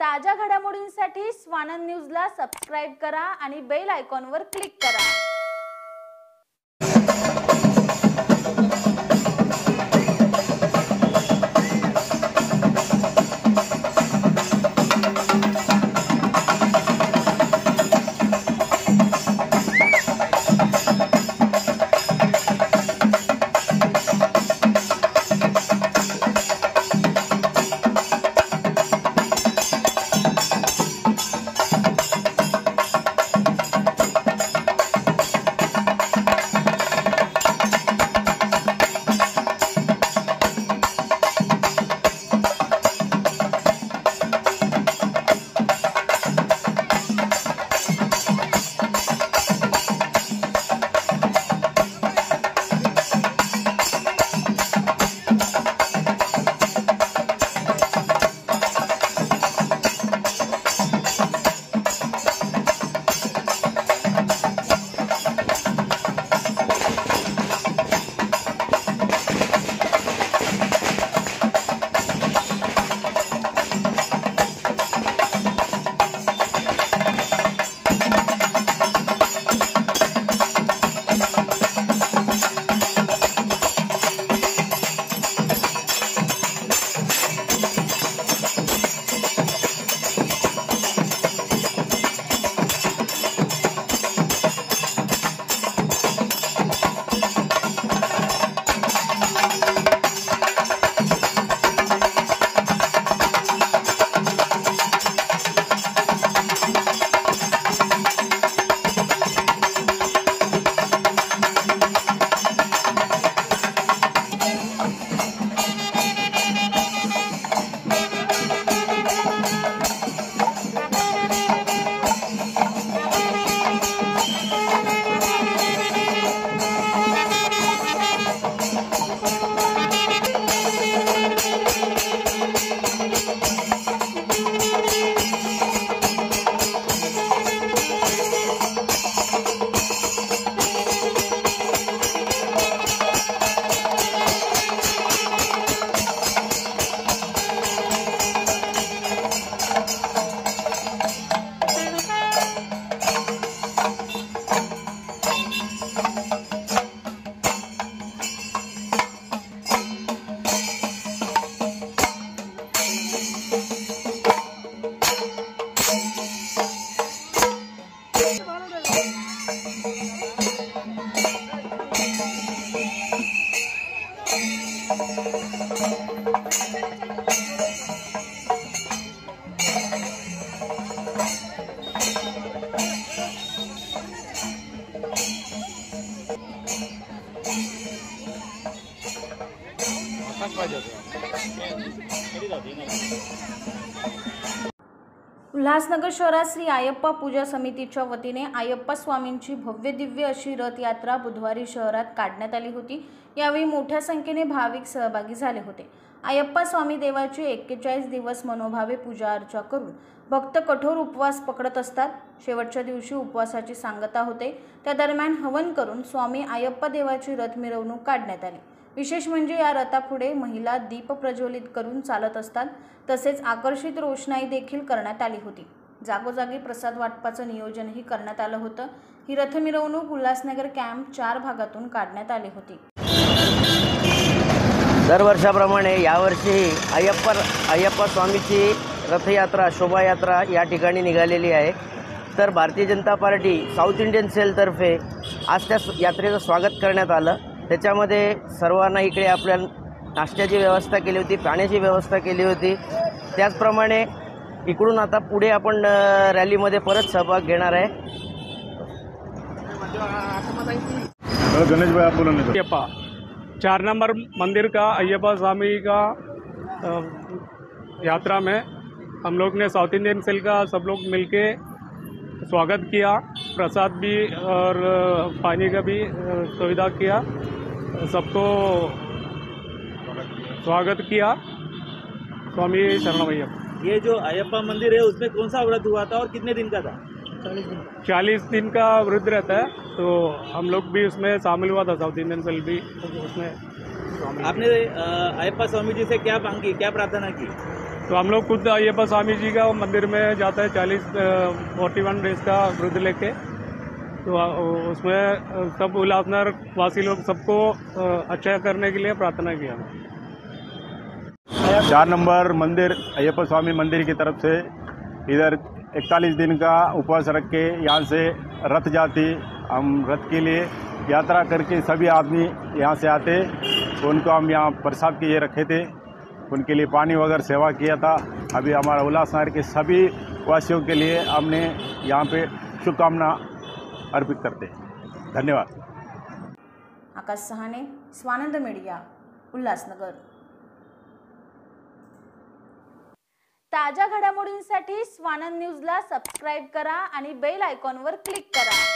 ताज्या घडामोडींसाठी स्वानंद न्यूजला सबस्क्राइब करा आणि बेल आयकॉनवर क्लिक करा। उल्हासनगर शहरात श्री अय्यप्पा पूजा समितीच्या वतीने अय्यप्पा स्वामींची भव्य दिव्य अशी रथ यात्रा बुधवारी शहरात काढण्यात आली होती। यावेळी मोठ्या संख्येने भाविक सहभागी झाले होते। अय्यप्पा स्वामी देवाची 41 दिवस मनोभावे पूजा अर्चा करून भक्त कठोर उपवास पकडत असतात। शेवटच्या दिवशी उपवासाची सांगता होते। त्या दरम्यान हवन करून स्वामी अय्यप्पा देवाची रथ मिरवणूक काढण्यात आली। विशेष म्हणजे या रथापुढे महिला दीप प्रज्वलित करून चालत असतात। तसेच आकर्षित रोषणाई देखील करण्यात आली होती। जागोजागी प्रसाद वाटपाचं नियोजनही करण्यात आलं होतं। ही रथ मिरवणूक उल्हासनगर कॅम्प 4 भागातून काढण्यात आली होती। दरवर्षाप्रमाणे यावर्षी अय्यप्पा स्वामीची रथयात्रा शोभायात्रा या ठिकाणी निघालेली आहे। तर Bharatiya Janata party south Indian सेलतर्फे आज त्या यात्रेचं स्वागत करण्यात आलं। त्याच्यामध्ये सर्वांना इकडे आपल्या नाश्त्याची व्यवस्था केली होती, पाण्याची व्यवस्था केली होती। त्याचप्रमाणे इकडून आता पुढे आपण रॅलीमध्ये परत सहभाग घेणार आहे। गणेश भाई आप बोलेंगे। अय्यप्पा 4 नंबर मंदिर का अय्यप्पा स्वामी का यात्रा में हम लोग ने साउथ इंडियन सेल का सब लोग मिलके स्वागत किया। प्रसाद भी और पानी का भी सुविधा किया। सबको स्वागत किया। स्वामी शरणमय्यप्पा। ये जो अय्यप्पा मंदिर है उसमें कौन सा व्रत हुआ था और कितने दिन का था? 40 दिन का व्रत रहता है, तो हम लोग भी उसमें शामिल हुआ था। साउथ इंडियन सेल भी उसमें आपने अय्यप्पा स्वामी जी से क्या मांगी, क्या प्रार्थना की? तो हम लोग खुद अय्यप्पा स्वामी जी का मंदिर में जाता है 41 डेज का व्रत लेके। तो उसमें सब उल्लासनगर वासी लोग सबको अच्छा करने के लिए प्रार्थना किया। 4 नंबर मंदिर अय्यप्पा स्वामी मंदिर की तरफ से इधर 41 दिन का उपवास रख के यहाँ से रथ जाती, हम रथ के लिए यात्रा करके सभी आदमी यहाँ से आते, तो उनको हम यहाँ प्रसाद के लिए रखे थे, उनके लिए पानी वगैरह सेवा किया था। अभी हमारा उल्लासनगर के सभी वासियों के लिए हमने यहाँ पे शुभकामना अर्पित करते हैं। धन्यवाद। आकाश सहाने, स्वानंद मीडिया, उल्हासनगर। ताज्या घडामोडींसाठी स्वानंद न्यूजला सबस्क्राईब करा आणि बेल आयकॉनवर क्लिक करा।